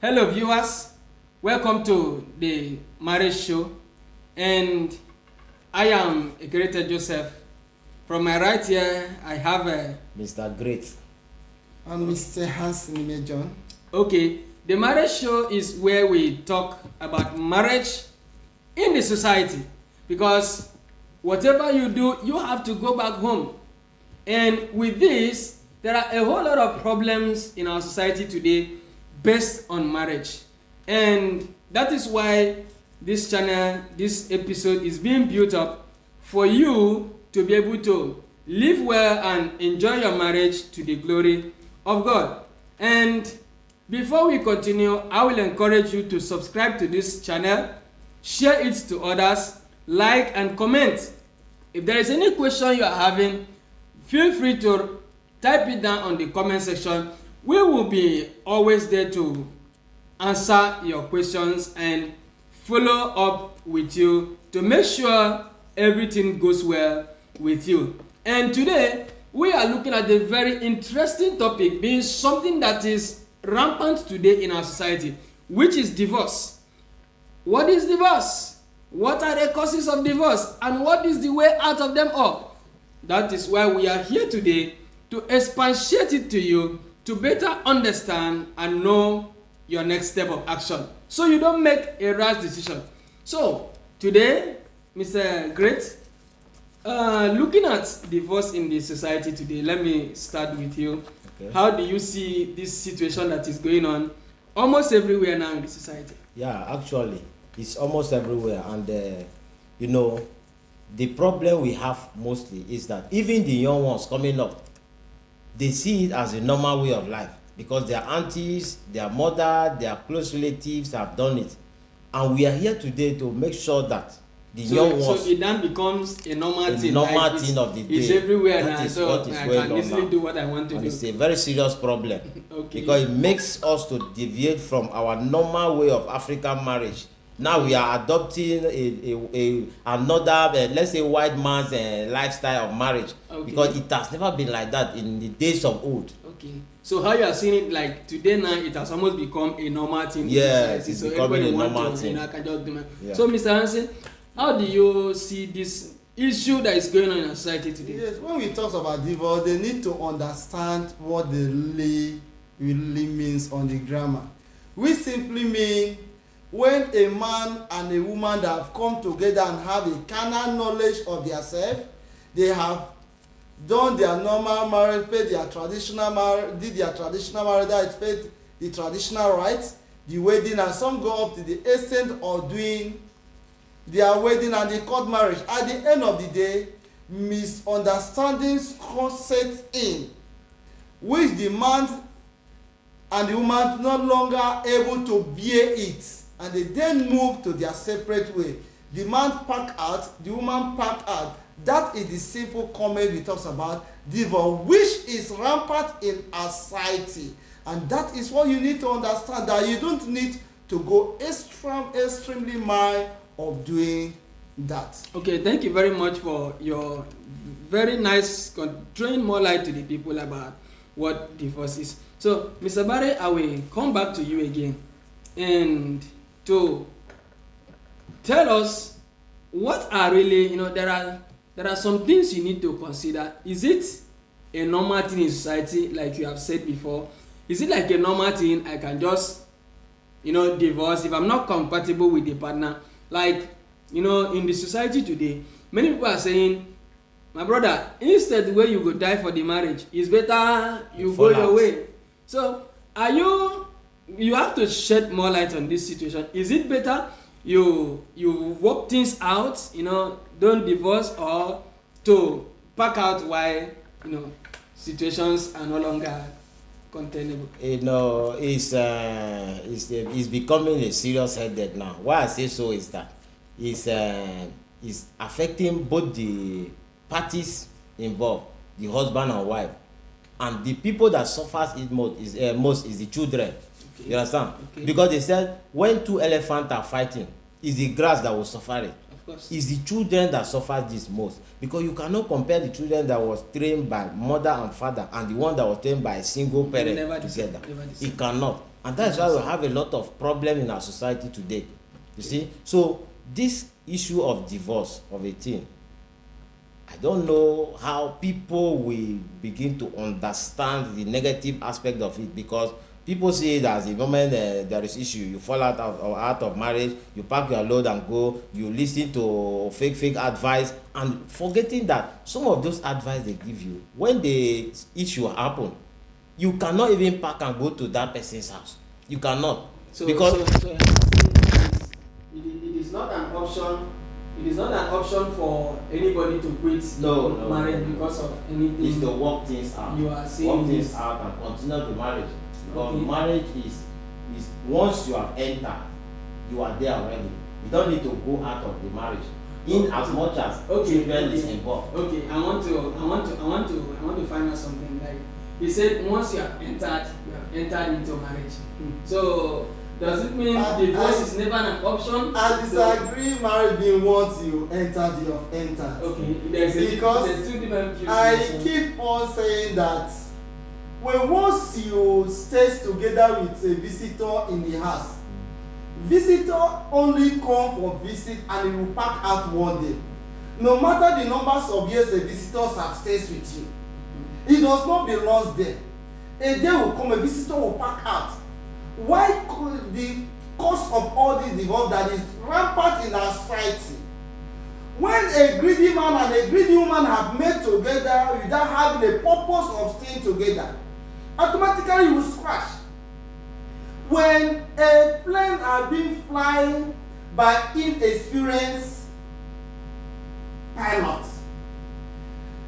Hello, viewers. Welcome to the marriage show, and I am Ekerete Joseph. From my right here, I have a. Mr. Great. And Mr. Hansen John. Okay, the marriage show is where we talk about marriage in the society, because whatever you do, you have to go back home. And with this, there are a whole lot of problems in our society today based on marriage. And that is why this channel, this episode is being built up for you to be able to live well and enjoy your marriage to the glory of God. And before we continue, I will encourage you to subscribe to this channel, share it to others, like and comment. If there is any question you are having, feel free to type it down on the comment section. We will be always there to answer your questions and follow up with you to make sure everything goes well with you. And today we are looking at a very interesting topic, being something that is rampant today in our society, which is divorce. What is divorce? What are the causes of divorce? And what is the way out of them all? That is why we are here today, to expatiate it to you, to better understand and know your next step of action, so you don't make a rash decision. So today, Mr. Great, looking at divorce in the society today, let me start with you. Okay. How do you see this situation that is going on almost everywhere now in the society? Yeah, actually, it's almost everywhere. And, the problem we have mostly is that even the young ones coming up, they see it as a normal way of life because their aunties, their mother, their close relatives have done it. And we are here today to make sure that the young ones. So it then becomes a normal thing. Normal thing of the day. It's everywhere that now, is so what is I going can on easily now. do what I want to And do. it's a very serious problem. Okay. Because it makes us to deviate from our normal way of African marriage. Now we are adopting another, let's say, white man's lifestyle of marriage. Okay. Because it has never been like that in the days of old. Okay. So how you are seeing it, like today now, it has almost become a normal thing. Yes, in society. it's So becoming everybody a want normal to, thing. I can just do my. Yeah. So Mr. Hansen, how do you see this issue that is going on in our society today? Yes, when we talk about divorce, they need to understand what the really means on the grammar. We simply mean when a man and a woman that have come together and have a carnal knowledge of themselves, they have done their normal marriage, paid their traditional marriage, did their traditional marriage, that is paid the traditional rites, the wedding, and some go up to the extent of doing their wedding and the court marriage. At the end of the day, misunderstandings set in, which the man and the woman no longer able to bear it, and they then move to their separate way. The man pack out, the woman pack out. That is the simple comment we talk about divorce, which is rampant in our society. And that is what you need to understand, that you don't need to go extremely mile of doing that. Okay, thank you very much for your very nice throwing more light to the people about what divorce is. So, Mr. Barre, I will come back to you again and to tell us what are really, there are some things you need to consider. Is it a normal thing in society, like you have said before? Is it like a normal thing I can just, divorce if I'm not compatible with the partner? Like, in the society today, many people are saying, my brother, instead where you go die for the marriage, it's better you go your way. So, you have to shed more light on this situation. Is it better you work things out, don't divorce, or to pack out while, situations are no longer containable? It's becoming a serious headache now. Why I say so is that it's affecting both the parties involved, the husband and wife, and the people that suffers it most is the children. Okay. You understand? Okay. Because they said when two elephants are fighting, it's the grass that will suffer it. Of course. It's the children that suffer this most, because you cannot compare the children that was trained by mother and father and the one that was trained by a single parent together. Never the same. It cannot. And that's why we have a lot of problem in our society today. You see, so this issue of divorce of a teen, I don't know how people will begin to understand the negative aspect of it, because people see it as the moment there is issue, you fall out of marriage, you pack your load and go, you listen to fake advice, and forgetting that some of those advice they give you, when the issue happen, you cannot even pack and go to that person's house. You cannot. Because it is not an option. It is not an option for anybody to quit marriage because of anything. It's to work things out. You are saying work things out and continue the marriage. Because marriage is once you have entered, you are there already. You don't need to go out of the marriage. In as much as children is involved. Okay, I want to find out something. Like he said, once you have entered into marriage. So does it mean divorce is never an option? I disagree. Marriage being once you enter, you have entered. Okay, there's two different views. I keep on saying that when once you stay together with a visitor in the house, visitor only come for visit and he will pack out one day. No matter the numbers of years a visitor have stayed with you, he does not belong there. A day will come, a visitor will pack out. Why could the cause of all this divorce that is rampant in our society? When a greedy man and a greedy woman have met together without having a purpose of staying together, automatically you will scratch. When a plane are being flying by inexperienced pilots,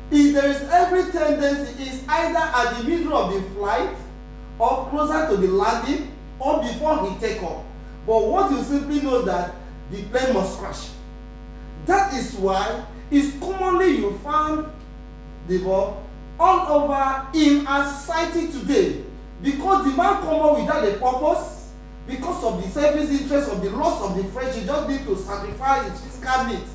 if there is every tendency is either at the middle of the flight or closer to the landing or before he take off. But what you simply know that the plane must crash. That is why it's commonly you find divorce all over in our society today, because the man come up without a purpose, because of the selfish interest of the loss of the friendship, just need to sacrifice his physical needs.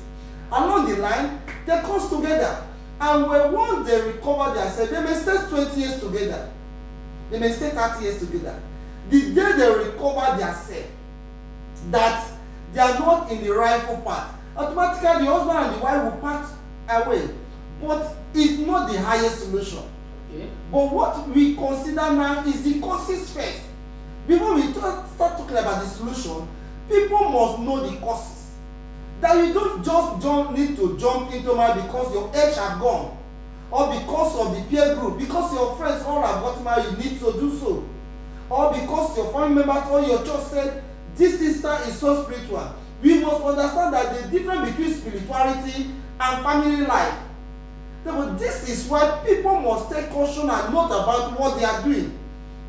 Along the line, they come together, and when once they recover themselves, they may stay 20 years together, they may stay 30 years together. The day they recover themselves, that they are not in the rightful path, automatically the husband and the wife will part away. But it's not the highest solution. Okay. But what we consider now is the causes first. Before we start talking about the solution, people must know the causes. That you don't just need to jump into marriage because your age have gone, or because of the peer group, because your friends all have got married, you need to do so, or because your family members or your church said this sister is so spiritual. We must understand that the difference between spirituality and family life. But this is why people must take caution and note about what they are doing.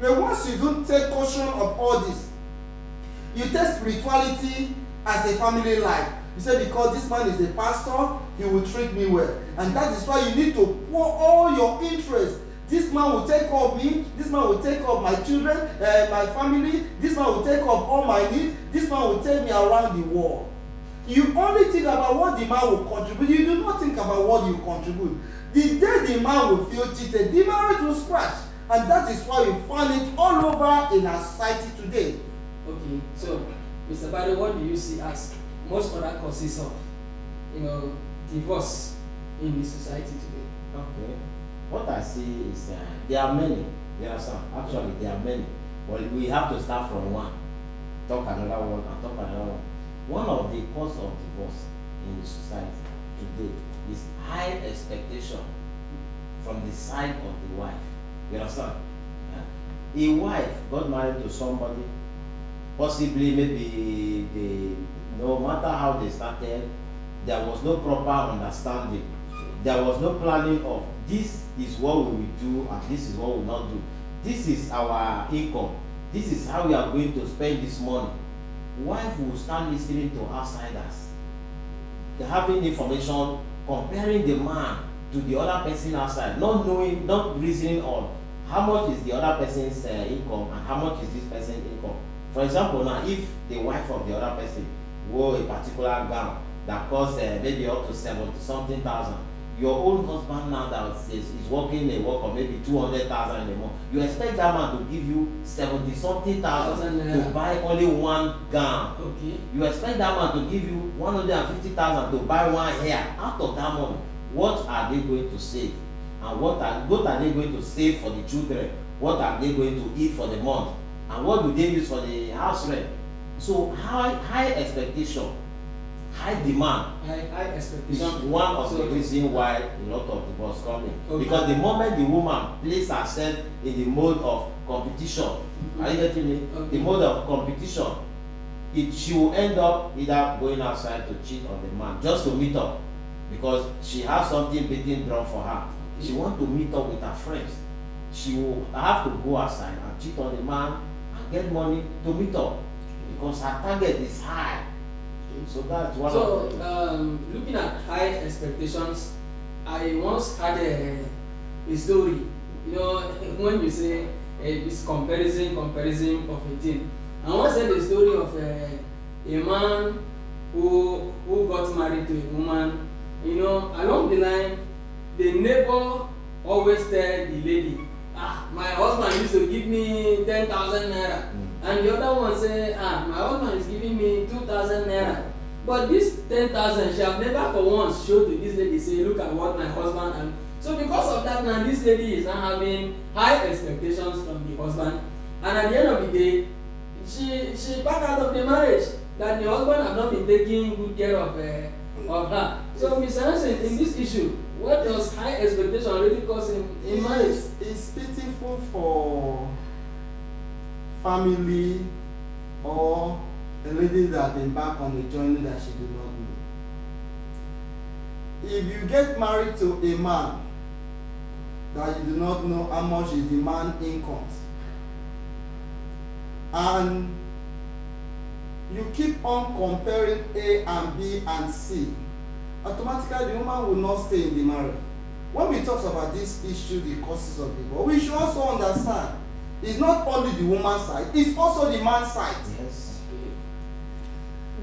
But once you don't take caution of all this, you take spirituality as a family life. You say, because this man is a pastor, he will treat me well. And that is why you need to pour all your interest. This man will take care of me, this man will take care of my children, my family, this man will take care of all my needs, this man will take me around the world. You only think about what the man will contribute. You do not think about what you contribute. The day the man will feel cheated, the marriage will scratch. And that is why you find it all over in our society today. Okay, so Mr. Barry, what do you see as most other causes of, divorce in the society today? Okay. What I see is there are many. There are some. Actually, there are many. But we have to start from one. Talk another one and talk another one. One of the causes of divorce in the society today is high expectation from the side of the wife. You understand? A wife got married to somebody, possibly maybe no matter how they started, there was no proper understanding. There was no planning of this is what we will do and this is what we will not do. This is our income. This is how we are going to spend this money. Wife will start listening to outsiders. They're having information, comparing the man to the other person outside, not knowing, not reasoning on how much is the other person's income and how much is this person's income. For example, now if the wife of the other person wore a particular gown that costs maybe up to 70 something thousand, your own husband now that is working a work of maybe 200,000 in a month, you expect that man to give you 70 something thousand to buy only one gown. Okay. You expect that man to give you 150,000 to buy one hair. Out of that money, what are they going to save? And what are they going to save for the children? What are they going to eat for the month? And what do they use for the house rent? So high expectation, high demand High is expectation. one of So- the reasons why a lot of divorce come in. Okay. Because the moment the woman places herself in the mode of competition, are you getting me? Okay. The mode of competition, she will end up either going outside to cheat on the man just to meet up, because she has something being drawn for her. She want to meet up with her friends. She will have to go outside and cheat on the man and get money to meet up, because her target is high. So that's one So, of the looking at high expectations, I once had a story. You know, when you say this comparison of a thing, I once heard the story of a man who got married to a woman. You know, along the line, the neighbor always tell the lady, my husband used to give me 10,000 naira. And the other one say, my husband is giving me 2,000 naira. But this 10,000, she have never for once showed to this lady, say, look at what my husband and so because of that now, this lady is now having high expectations from the husband. And at the end of the day, she back out of the marriage, that the husband have not been taking good care of her. So Mr. Hansen, in this issue, what does high expectation really cause in marriage? It's pitiful for family or a lady that embark on a journey that she do not know. If you get married to a man that you do not know how much is the man incomes, and you keep on comparing A and B and C, automatically the woman will not stay in the marriage. When we talk about this issue, the causes of divorce, we should also understand it's not only the woman's side, it's also the man's side. yes.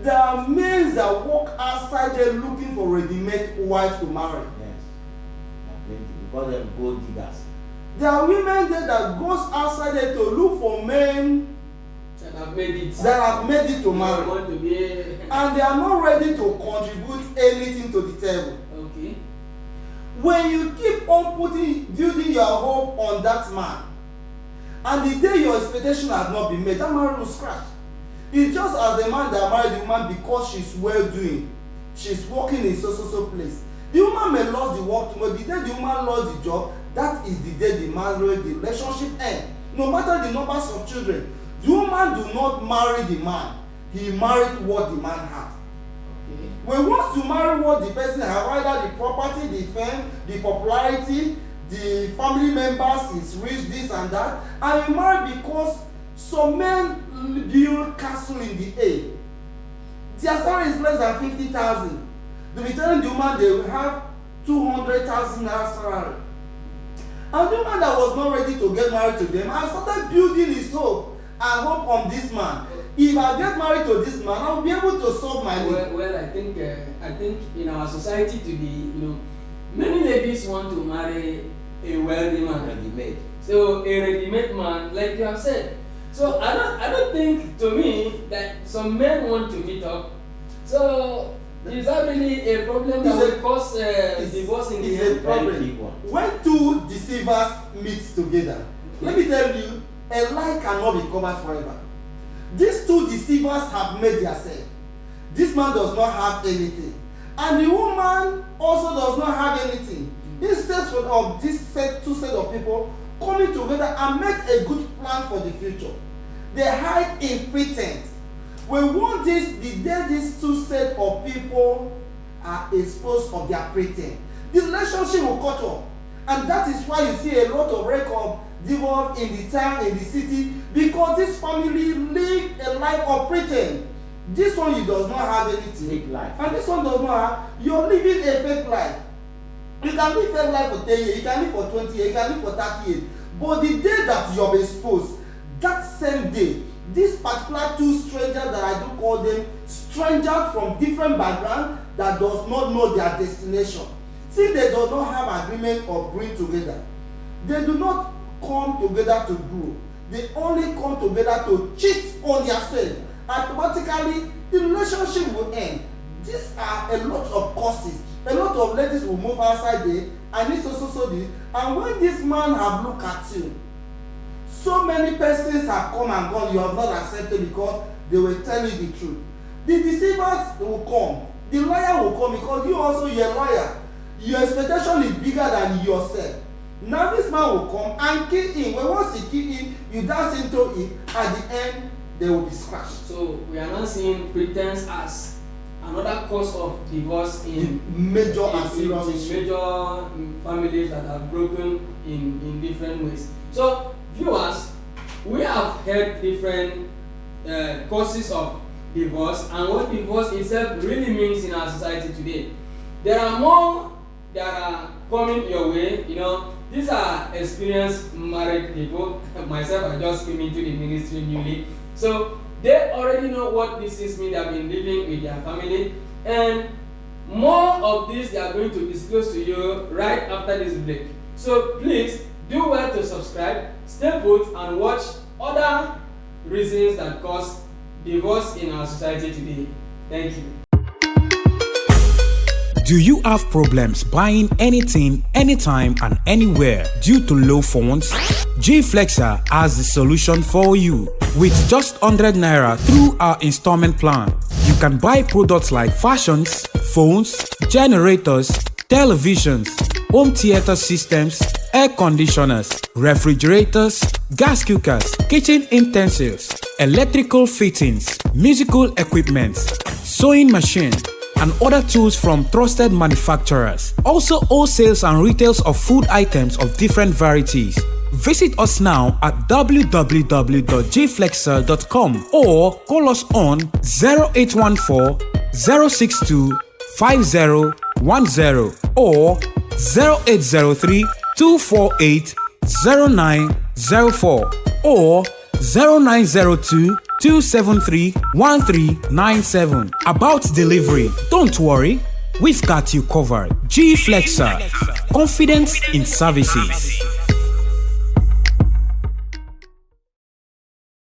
There are men that walk outside there looking for ready-made wife to marry. Yes. We call them gold diggers. There are women there that goes outside there to look for men That have made it. that have made it to They marry, want to be and they are not ready to contribute anything to the table. okay. When you keep on building your hope on that man, and the day your expectation has not been met, that marriage will scratch. It's just as the man that married the woman because she's well doing, she's working in so place. The woman may lose the work tomorrow. The day the woman lost the job, that is the day the marriage, the relationship end. No matter the numbers of children, the woman do not marry the man. He married what the man had. Okay. When once you marry what the person have, either the property, the fame, the popularity, the family members is rich, this and that, and you marry because some men build castle in the air. Their salary is less than 50,000. They be telling the woman they will have 200,000 naira salary. And the woman that was not ready to get married to them and started building his hope and hope on this man. If I get married to this man, I will be able to solve my need. Well, I think in our society today, many ladies want to marry a wealthy man. Ready-made. So a ready-made man, like you have said. So I don't think, to me, that some men want to meet up. So is that really a problem that will cause divorce in the It's a end? problem. Very big one. When two deceivers meet together, let me tell you, a lie cannot be covered forever. These two deceivers have made themselves. This man does not have anything, and the woman also does not have anything. Instead of this two set of people coming together and make a good plan for the future, they hide in pretense. When one day these two set of people are exposed of their pretense, the relationship will cut off, and that is why you see a lot of record divorce in the town, in the city, because this family live a life of pretense. This one you does not have anything, Fake life. and this one does not have. You're living a fake life. You can live fake life for 10 years, you can live for 20 years, you can live for 30 years, but the day that you're exposed, that same day, this particular two strangers that I do call them strangers from different background that does not know their destination, Since they do not have agreement of growing together, they do not come together to grow. They only come together to cheat on themselves. Automatically, the relationship will end. These are a lot of causes. A lot of ladies will move outside there, and this also this. And when this man have looked at you, so many persons have come and gone, you have not accepted because they will tell you the truth. The deceivers will come. The liar will come because you also, you're a liar. Your expectation is bigger than yourself. Now this man will come and kill him. When once he kill him, you dance into it. At the end, they will be scratched. So we are not seeing pretense as another cause of divorce in major and serious major families that are broken in different ways. So viewers, we have heard different causes of divorce and what divorce itself really means in our society today. There are more that are coming your way. You know, these are experienced married people. Myself, I just came into the ministry newly, so they already know what this is mean. They have been living with their family, and more of this they are going to disclose to you right after this break. So please do well to subscribe, stay put, and watch other reasons that cause divorce in our society today. Thank you. Do you have problems buying anything, anytime, and anywhere due to low funds? GFlexer has the solution for you. With just 100 naira through our installment plan, you can buy products like fashions, phones, generators, televisions, home theater systems, air conditioners, refrigerators, gas cookers, kitchen utensils, electrical fittings, musical equipment, sewing machine, and other tools from trusted manufacturers. Also wholesales and retails of food items of different varieties. Visit us now at www.jflexer.com or call us on 0814 062 5010 or 0803 248 0904 or 0902 273 1397. About delivery, don't worry, we've got you covered. GFlexer, confidence in services.